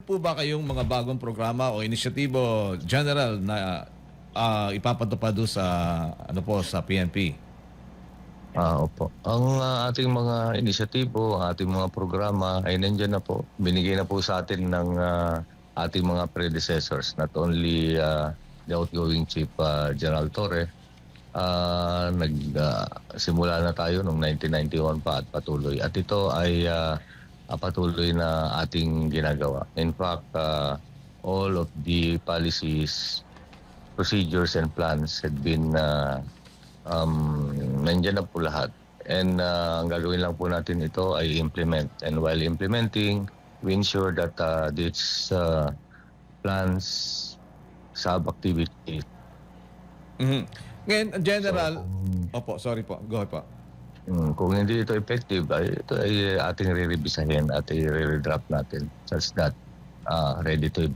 po ba kayong mga bagong programa o inisyatibo general na ipapatupad doon sa sa PNP? Opo. Ang ating mga inisyatibo, ang ating mga programa ay nandiyan na po. Binigay na po sa atin ng ating mga predecessors, not only the outgoing Chief General Torre. Simula na tayo noong 1991 pa at patuloy. At ito ay patuloy na ating ginagawa. In fact, all of the policies, procedures and plans had been nandiyan na po lahat. And ang gagawin lang po natin ito ay implement. And while implementing, we ensure that these plans, sub-activities. Ngayon, General, sorry po, go ahead po. Kung hindi ito effective, ito ay ating re-revisahin at i-redraft natin such that ready to